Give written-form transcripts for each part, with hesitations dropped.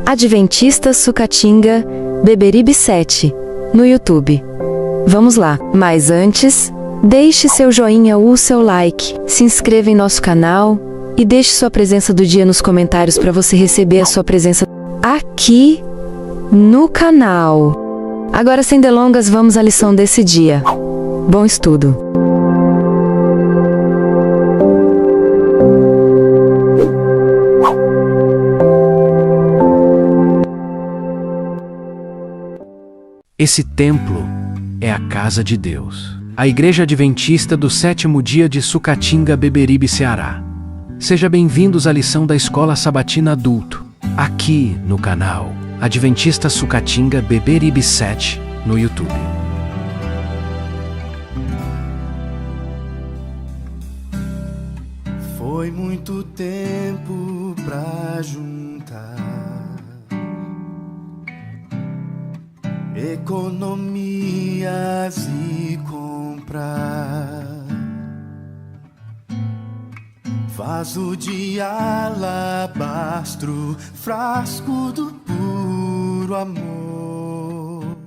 Adventista Sucatinga, Beberibe 7, no YouTube. Vamos lá, mas antes, deixe seu joinha ou seu like, se inscreva em nosso canal e deixe sua presença do dia nos comentários para você receber a sua presença aqui no canal. Agora, sem delongas, vamos à lição desse dia. Bom estudo! Esse templo é a casa de Deus. A Igreja Adventista do Sétimo Dia de Sucatinga, Beberibe, Ceará. Seja bem-vindos à lição da Escola Sabatina Adulto, aqui no canal Adventista Sucatinga, Beberibe 7, no YouTube. Foi muito tempo pra juntar economias e comprar vaso de alabastro, frasco do puro amor.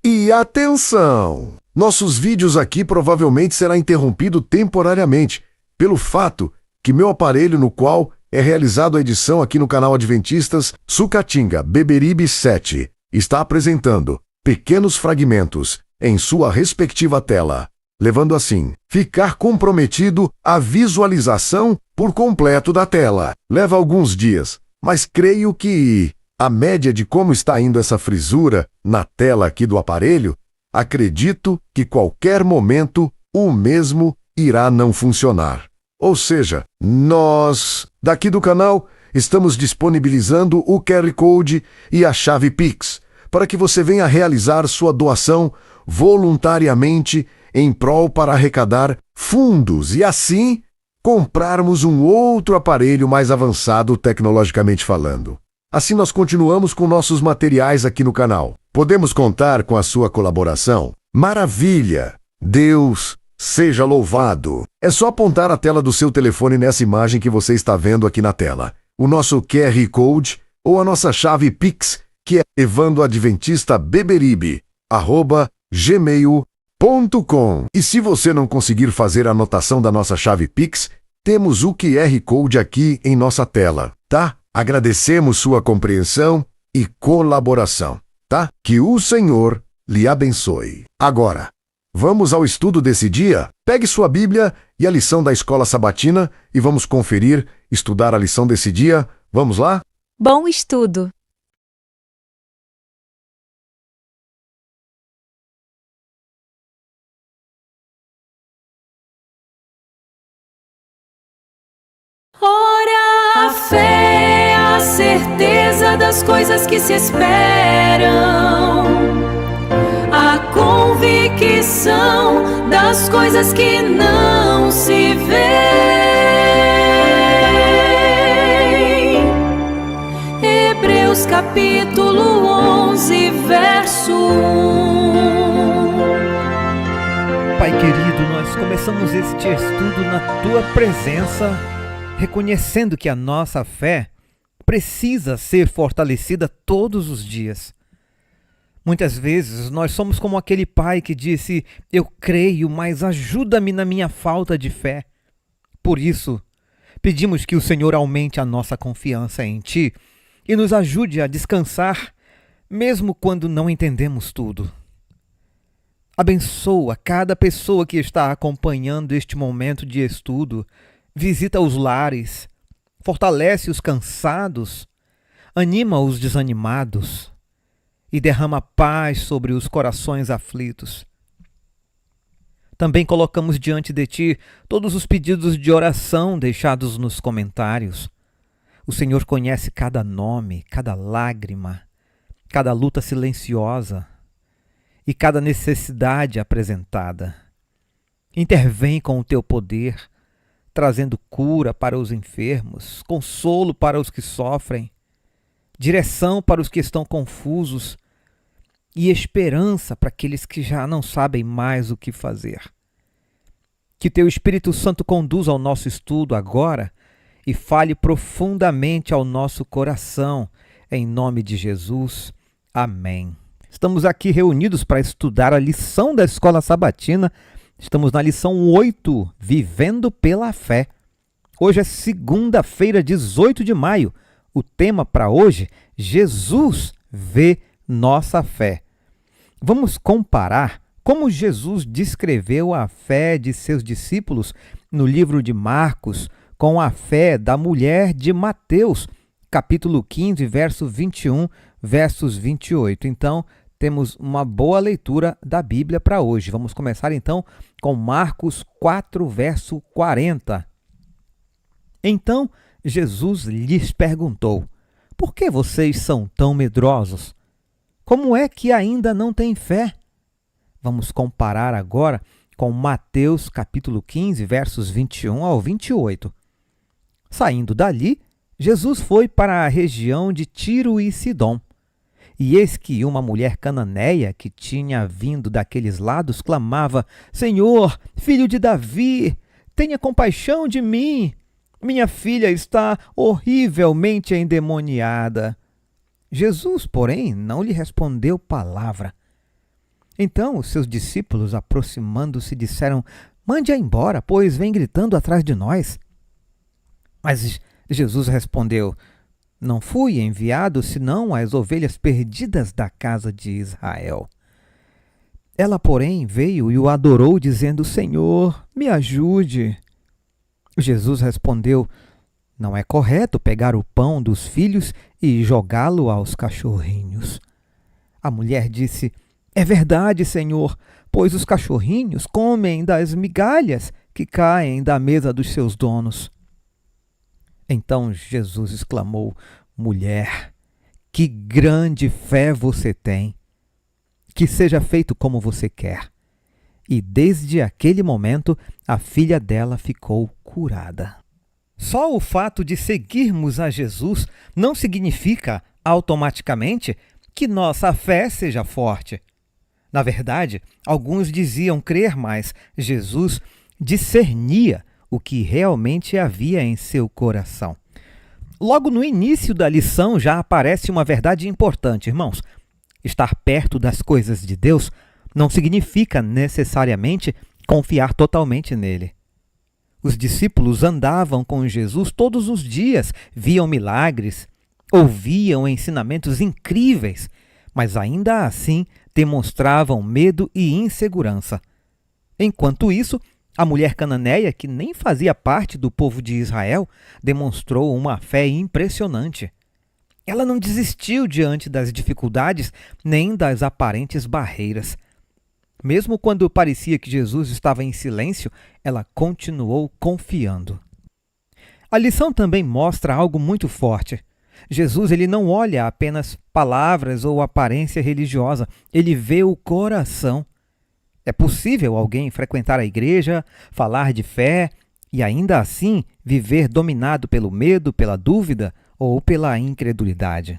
E atenção! Nossos vídeos aqui provavelmente será interrompido temporariamente pelo fato que meu aparelho no qual é realizado a edição aqui no canal Adventistas Sucatinga Beberibe 7 está apresentando pequenos fragmentos em sua respectiva tela, levando assim ficar comprometido a visualização por completo da tela. Leva alguns dias, mas creio que a média de como está indo essa frisura na tela aqui do aparelho, acredito que qualquer momento o mesmo irá não funcionar. Ou seja, nós, daqui do canal, estamos disponibilizando o QR Code e a chave Pix, para que você venha realizar sua doação voluntariamente em prol para arrecadar fundos e assim comprarmos um outro aparelho mais avançado tecnologicamente falando. Assim nós continuamos com nossos materiais aqui no canal. Podemos contar com a sua colaboração? Maravilha! Deus seja louvado! É só apontar a tela do seu telefone nessa imagem que você está vendo aqui na tela. O nosso QR Code ou a nossa chave Pix, que é evandoadventista@gmail.com. E se você não conseguir fazer a anotação da nossa chave Pix, temos o QR Code aqui em nossa tela, tá? Agradecemos sua compreensão e colaboração, tá? Que o Senhor lhe abençoe. Agora, vamos ao estudo desse dia? Pegue sua Bíblia e a lição da Escola Sabatina e vamos conferir, estudar a lição desse dia. Vamos lá? Bom estudo! Ora, a fé é a certeza das coisas que se esperam, a convicção das coisas que não se veem. Hebreus capítulo 11, verso 1. Pai querido, nós começamos este estudo na Tua presença, reconhecendo que a nossa fé precisa ser fortalecida todos os dias. Muitas vezes nós somos como aquele pai que disse: eu creio, mas ajuda-me na minha falta de fé. Por isso, pedimos que o Senhor aumente a nossa confiança em Ti e nos ajude a descansar, mesmo quando não entendemos tudo. Abençoa cada pessoa que está acompanhando este momento de estudo. Visita os lares, fortalece os cansados, anima os desanimados e derrama paz sobre os corações aflitos. Também colocamos diante de Ti todos os pedidos de oração deixados nos comentários. O Senhor conhece cada nome, cada lágrima, cada luta silenciosa e cada necessidade apresentada. Intervém com o Teu poder, trazendo cura para os enfermos, consolo para os que sofrem, direção para os que estão confusos e esperança para aqueles que já não sabem mais o que fazer. Que Teu Espírito Santo conduza ao nosso estudo agora e fale profundamente ao nosso coração. Em nome de Jesus. Amém. Estamos aqui reunidos para estudar a lição da Escola Sabatina. Estamos na lição 8, Vivendo pela Fé. Hoje é segunda-feira, 18 de maio. O tema para hoje, Jesus vê nossa fé. Vamos comparar como Jesus descreveu a fé de seus discípulos no livro de Marcos com a fé da mulher de Mateus, capítulo 15, verso 21, versos 28. Então, temos uma boa leitura da Bíblia para hoje. Vamos começar então com Marcos 4, verso 40. Então, Jesus lhes perguntou: por que vocês são tão medrosos? Como é que ainda não têm fé? Vamos comparar agora com Mateus capítulo 15, versos 21 ao 28. Saindo dali, Jesus foi para a região de Tiro e Sidom. E eis que uma mulher cananeia que tinha vindo daqueles lados clamava: Senhor, filho de Davi, tenha compaixão de mim. Minha filha está horrivelmente endemoniada. Jesus, porém, não lhe respondeu palavra. Então os seus discípulos, aproximando-se, disseram: mande-a embora, pois vem gritando atrás de nós. Mas Jesus respondeu: não fui enviado senão às ovelhas perdidas da casa de Israel. Ela, porém, veio e o adorou, dizendo: Senhor, me ajude. Jesus respondeu: não é correto pegar o pão dos filhos e jogá-lo aos cachorrinhos. A mulher disse: é verdade, Senhor, pois os cachorrinhos comem das migalhas que caem da mesa dos seus donos. Então Jesus exclamou: mulher, que grande fé você tem! Que seja feito como você quer. E desde aquele momento, a filha dela ficou curada. Só o fato de seguirmos a Jesus não significa automaticamente que nossa fé seja forte. Na verdade, alguns diziam crer, mas Jesus discernia o que realmente havia em seu coração. Logo no início da lição já aparece uma verdade importante, irmãos. Estar perto das coisas de Deus não significa necessariamente confiar totalmente nele. Os discípulos andavam com Jesus todos os dias, viam milagres, ouviam ensinamentos incríveis, mas ainda assim demonstravam medo e insegurança. Enquanto isso, a mulher cananeia, que nem fazia parte do povo de Israel, demonstrou uma fé impressionante. Ela não desistiu diante das dificuldades nem das aparentes barreiras. Mesmo quando parecia que Jesus estava em silêncio, ela continuou confiando. A lição também mostra algo muito forte. Jesus ele não olha apenas palavras ou aparência religiosa, ele vê o coração. É possível alguém frequentar a igreja, falar de fé e ainda assim viver dominado pelo medo, pela dúvida ou pela incredulidade.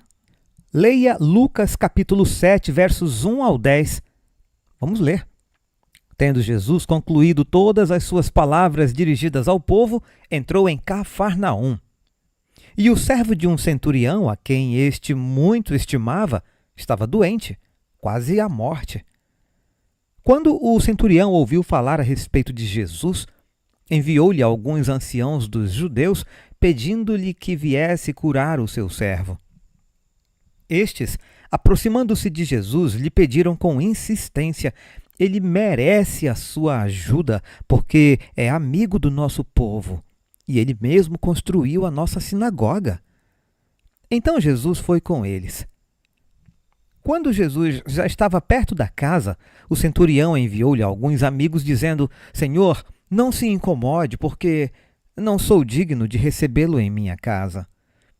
Leia Lucas capítulo 7, versos 1 ao 10. Vamos ler. Tendo Jesus concluído todas as suas palavras dirigidas ao povo, entrou em Cafarnaum. E o servo de um centurião, a quem este muito estimava, estava doente, quase à morte. Quando o centurião ouviu falar a respeito de Jesus, enviou-lhe alguns anciãos dos judeus, pedindo-lhe que viesse curar o seu servo. Estes, aproximando-se de Jesus, lhe pediram com insistência: ele merece a sua ajuda, porque é amigo do nosso povo, e ele mesmo construiu a nossa sinagoga. Então Jesus foi com eles. Quando Jesus já estava perto da casa, o centurião enviou-lhe alguns amigos, dizendo: Senhor, não se incomode, porque não sou digno de recebê-lo em minha casa.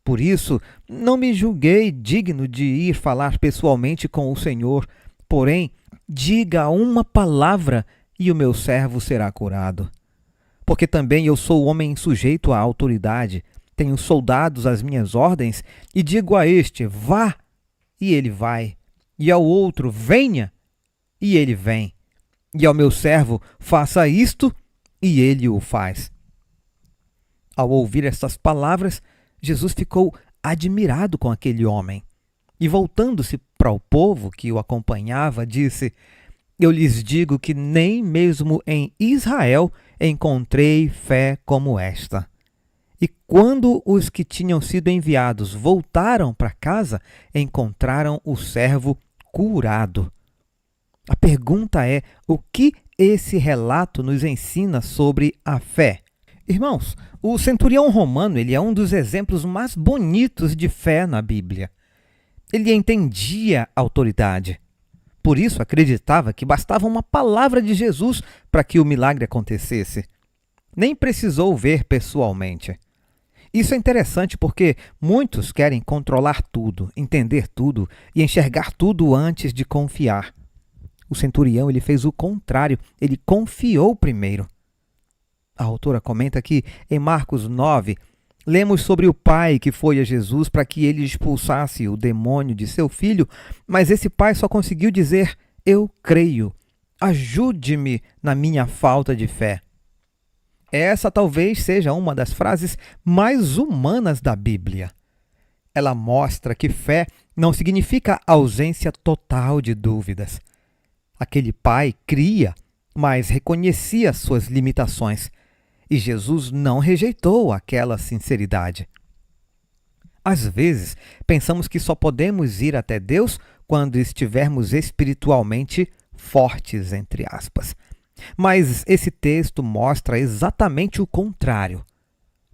Por isso, não me julguei digno de ir falar pessoalmente com o Senhor. Porém, diga uma palavra e o meu servo será curado. Porque também eu sou homem sujeito à autoridade, tenho soldados às minhas ordens, e digo a este: vá, e ele vai, e ao outro: venha, e ele vem, e ao meu servo: faça isto, e ele o faz. Ao ouvir essas palavras, Jesus ficou admirado com aquele homem. E voltando-se para o povo que o acompanhava, disse: Eu lhes digo que nem mesmo em Israel encontrei fé como esta. E quando os que tinham sido enviados voltaram para casa, encontraram o servo curado. A pergunta é: o que esse relato nos ensina sobre a fé? Irmãos, o centurião romano ele é um dos exemplos mais bonitos de fé na Bíblia. Ele entendia a autoridade. Por isso acreditava que bastava uma palavra de Jesus para que o milagre acontecesse. Nem precisou ver pessoalmente. Isso é interessante porque muitos querem controlar tudo, entender tudo e enxergar tudo antes de confiar. O centurião ele fez o contrário, ele confiou primeiro. A autora comenta que em Marcos 9, lemos sobre o pai que foi a Jesus para que ele expulsasse o demônio de seu filho, mas esse pai só conseguiu dizer: Eu creio, ajude-me na minha falta de fé. Essa talvez seja uma das frases mais humanas da Bíblia. Ela mostra que fé não significa ausência total de dúvidas. Aquele pai cria, mas reconhecia suas limitações. E Jesus não rejeitou aquela sinceridade. Às vezes, pensamos que só podemos ir até Deus quando estivermos espiritualmente fortes, entre aspas. Mas esse texto mostra exatamente o contrário.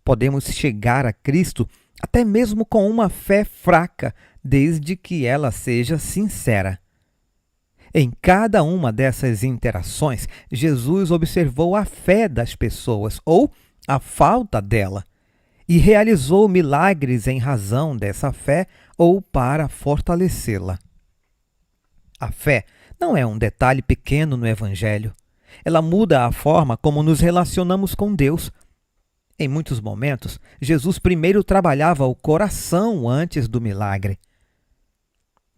Podemos chegar a Cristo até mesmo com uma fé fraca, desde que ela seja sincera. Em cada uma dessas interações, Jesus observou a fé das pessoas, ou a falta dela, e realizou milagres em razão dessa fé ou para fortalecê-la. A fé não é um detalhe pequeno no Evangelho. Ela muda a forma como nos relacionamos com Deus. Em muitos momentos, Jesus primeiro trabalhava o coração antes do milagre.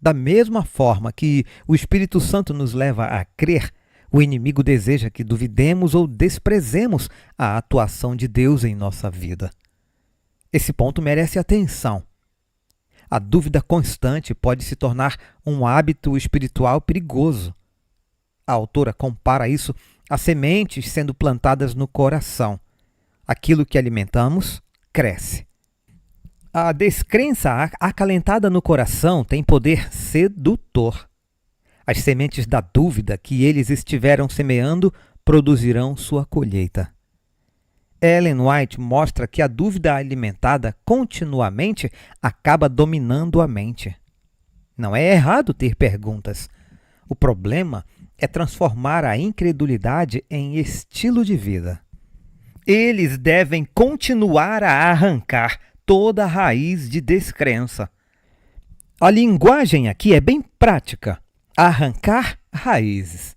Da mesma forma que o Espírito Santo nos leva a crer, o inimigo deseja que duvidemos ou desprezemos a atuação de Deus em nossa vida. Esse ponto merece atenção. A dúvida constante pode se tornar um hábito espiritual perigoso. A autora compara isso a sementes sendo plantadas no coração. Aquilo que alimentamos, cresce. A descrença acalentada no coração tem poder sedutor. As sementes da dúvida que eles estiveram semeando produzirão sua colheita. Ellen White mostra que a dúvida alimentada continuamente acaba dominando a mente. Não é errado ter perguntas. O problema é transformar a incredulidade em estilo de vida. Eles devem continuar a arrancar toda a raiz de descrença. A linguagem aqui é bem prática. Arrancar raízes.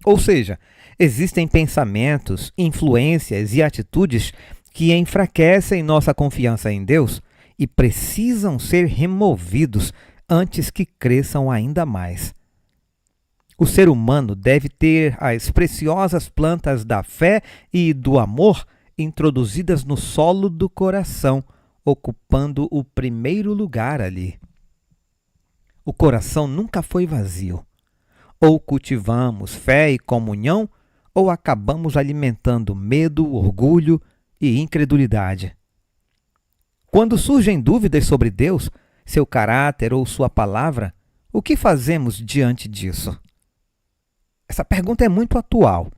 Ou seja, existem pensamentos, influências e atitudes que enfraquecem nossa confiança em Deus e precisam ser removidos antes que cresçam ainda mais. O ser humano deve ter as preciosas plantas da fé e do amor introduzidas no solo do coração, ocupando o primeiro lugar ali. O coração nunca foi vazio. Ou cultivamos fé e comunhão, ou acabamos alimentando medo, orgulho e incredulidade. Quando surgem dúvidas sobre Deus, seu caráter ou sua palavra, o que fazemos diante disso? Essa pergunta é muito atual.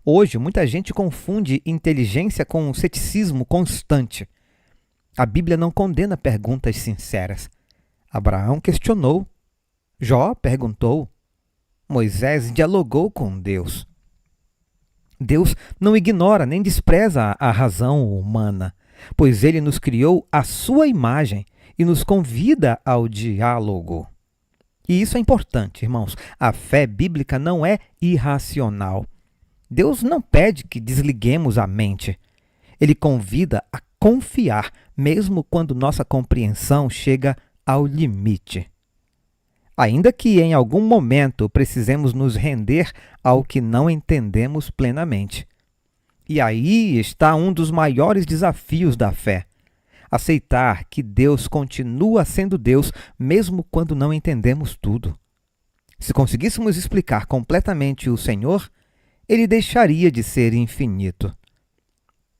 Hoje, muita gente confunde inteligência com ceticismo constante. A Bíblia não condena perguntas sinceras. Abraão questionou. Jó perguntou. Moisés dialogou com Deus. Deus não ignora nem despreza a razão humana, pois ele nos criou à sua imagem e nos convida ao diálogo. E isso é importante, irmãos. A fé bíblica não é irracional. Deus não pede que desliguemos a mente. Ele convida a confiar, mesmo quando nossa compreensão chega ao limite. Ainda que em algum momento precisemos nos render ao que não entendemos plenamente. E aí está um dos maiores desafios da fé: aceitar que Deus continua sendo Deus, mesmo quando não entendemos tudo. Se conseguíssemos explicar completamente o Senhor, ele deixaria de ser infinito.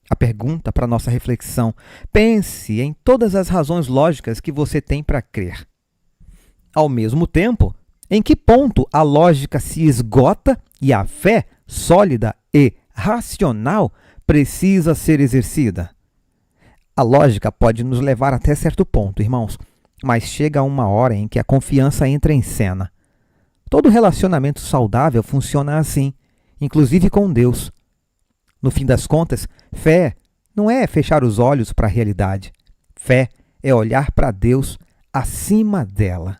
A pergunta para nossa reflexão: pense em todas as razões lógicas que você tem para crer. Ao mesmo tempo, em que ponto a lógica se esgota e a fé sólida e racional precisa ser exercida? A lógica pode nos levar até certo ponto, irmãos, mas chega uma hora em que a confiança entra em cena. Todo relacionamento saudável funciona assim, inclusive com Deus. No fim das contas, fé não é fechar os olhos para a realidade. Fé é olhar para Deus acima dela.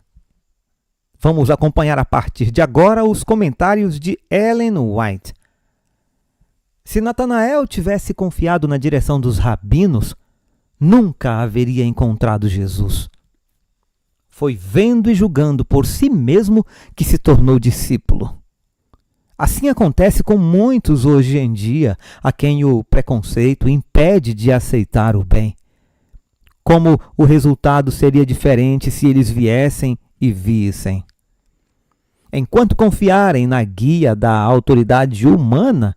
Vamos acompanhar a partir de agora os comentários de Ellen White. Se Natanael tivesse confiado na direção dos rabinos, nunca haveria encontrado Jesus. Foi vendo e julgando por si mesmo que se tornou discípulo. Assim acontece com muitos hoje em dia, a quem o preconceito impede de aceitar o bem. Como o resultado seria diferente se eles viessem e vissem? Enquanto confiarem na guia da autoridade humana,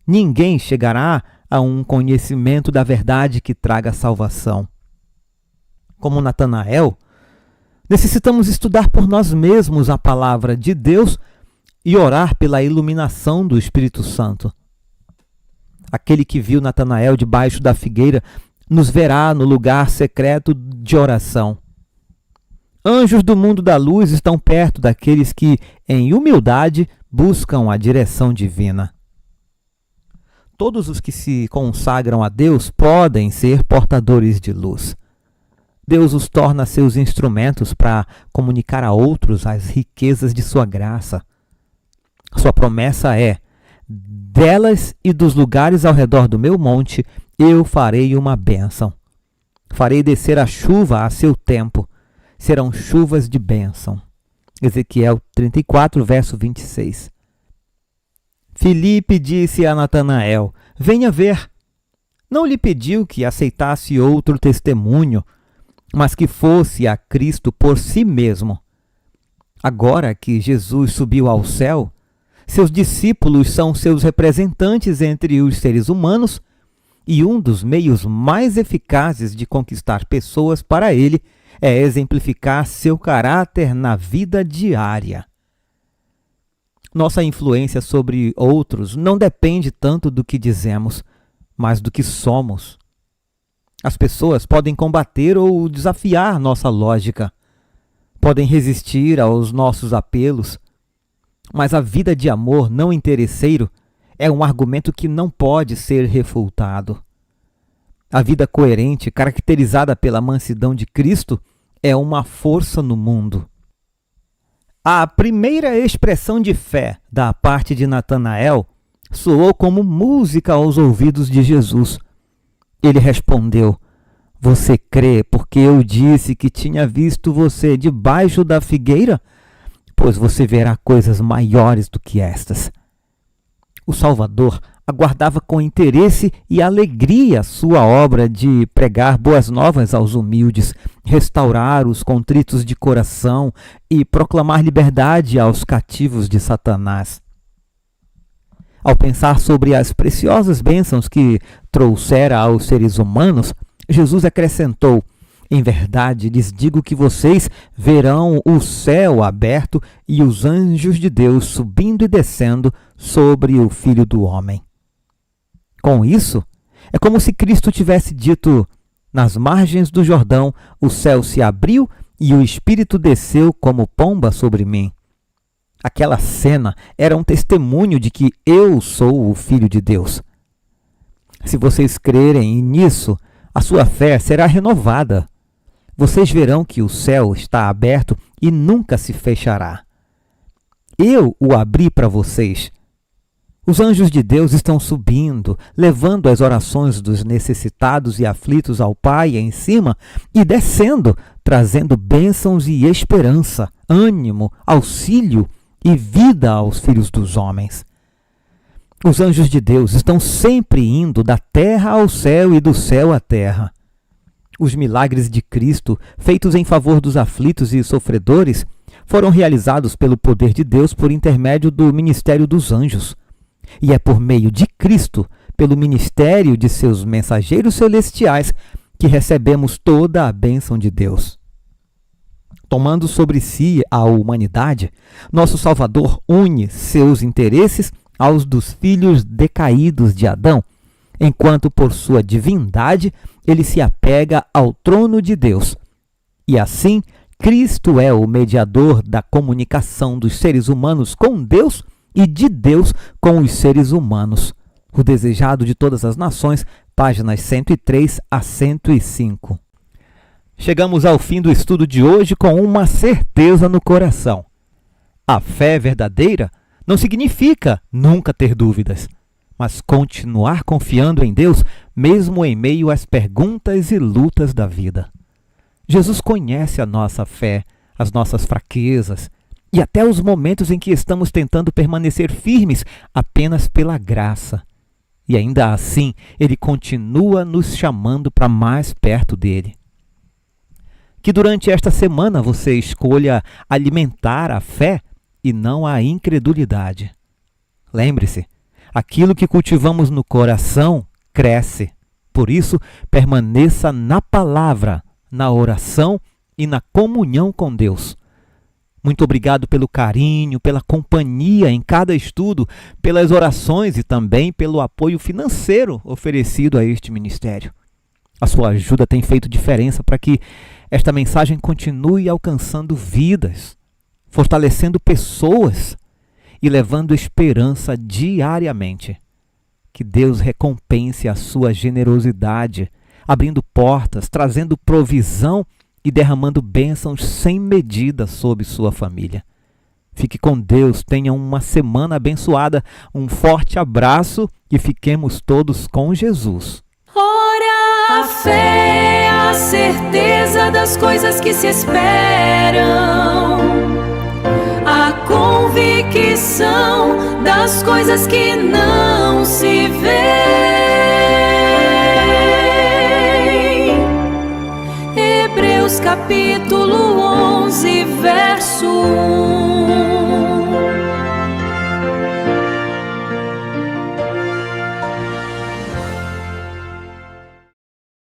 ninguém chegará a um conhecimento da verdade que traga salvação. Como Natanael, necessitamos estudar por nós mesmos a palavra de Deus e orar pela iluminação do Espírito Santo. Aquele que viu Natanael debaixo da figueira nos verá no lugar secreto de oração. Anjos do mundo da luz estão perto daqueles que, em humildade, buscam a direção divina. Todos os que se consagram a Deus podem ser portadores de luz. Deus os torna seus instrumentos para comunicar a outros as riquezas de sua graça. Sua promessa é: delas e dos lugares ao redor do meu monte eu farei uma bênção. Farei descer a chuva a seu tempo. Serão chuvas de bênção. Ezequiel 34, verso 26. Filipe disse a Natanael: venha ver. Não lhe pediu que aceitasse outro testemunho, mas que fosse a Cristo por si mesmo. Agora que Jesus subiu ao céu, seus discípulos são seus representantes entre os seres humanos, e um dos meios mais eficazes de conquistar pessoas para ele é exemplificar seu caráter na vida diária. Nossa influência sobre outros não depende tanto do que dizemos, mas do que somos. As pessoas podem combater ou desafiar nossa lógica, podem resistir aos nossos apelos, mas a vida de amor não interesseiro é um argumento que não pode ser refutado. A vida coerente, caracterizada pela mansidão de Cristo, é uma força no mundo. A primeira expressão de fé da parte de Natanael soou como música aos ouvidos de Jesus. Ele respondeu: você crê porque eu disse que tinha visto você debaixo da figueira? Pois você verá coisas maiores do que estas. O Salvador aguardava com interesse e alegria sua obra de pregar boas novas aos humildes, restaurar os contritos de coração e proclamar liberdade aos cativos de Satanás. Ao pensar sobre as preciosas bênçãos que trouxera aos seres humanos, Jesus acrescentou: em verdade lhes digo que vocês verão o céu aberto e os anjos de Deus subindo e descendo sobre o Filho do Homem. Com isso, é como se Cristo tivesse dito: nas margens do Jordão o céu se abriu e o Espírito desceu como pomba sobre mim. Aquela cena era um testemunho de que eu sou o Filho de Deus. Se vocês crerem nisso, a sua fé será renovada. Vocês verão que o céu está aberto e nunca se fechará. Eu o abri para vocês. Os anjos de Deus estão subindo, levando as orações dos necessitados e aflitos ao Pai em cima e descendo, trazendo bênçãos e esperança, ânimo, auxílio e vida aos filhos dos homens. Os anjos de Deus estão sempre indo da terra ao céu e do céu à terra. Os milagres de Cristo, feitos em favor dos aflitos e sofredores, foram realizados pelo poder de Deus por intermédio do ministério dos anjos. E é por meio de Cristo, pelo ministério de seus mensageiros celestiais, que recebemos toda a bênção de Deus. Tomando sobre si a humanidade, nosso Salvador une seus interesses aos dos filhos decaídos de Adão, enquanto por sua divindade ele se apega ao trono de Deus. E assim, Cristo é o mediador da comunicação dos seres humanos com Deus e de Deus com os seres humanos. O Desejado de Todas as Nações, páginas 103 a 105. Chegamos ao fim do estudo de hoje com uma certeza no coração. A fé verdadeira não significa nunca ter dúvidas, mas continuar confiando em Deus mesmo em meio às perguntas e lutas da vida. Jesus conhece a nossa fé, as nossas fraquezas e até os momentos em que estamos tentando permanecer firmes apenas pela graça. E ainda assim, Ele continua nos chamando para mais perto dEle. Que durante esta semana você escolha alimentar a fé e não a incredulidade. Lembre-se, aquilo que cultivamos no coração cresce. Por isso, permaneça na palavra, na oração e na comunhão com Deus. Muito obrigado pelo carinho, pela companhia em cada estudo, pelas orações e também pelo apoio financeiro oferecido a este ministério. A sua ajuda tem feito diferença para que esta mensagem continue alcançando vidas, fortalecendo pessoas e levando esperança diariamente. Que Deus recompense a sua generosidade, abrindo portas, trazendo provisão e derramando bênçãos sem medida sobre sua família. Fique com Deus, tenha uma semana abençoada, um forte abraço e fiquemos todos com Jesus. Ora, a fé é a certeza das coisas que se esperam, a convicção das coisas que não se veem. Hebreus capítulo 11, verso 1.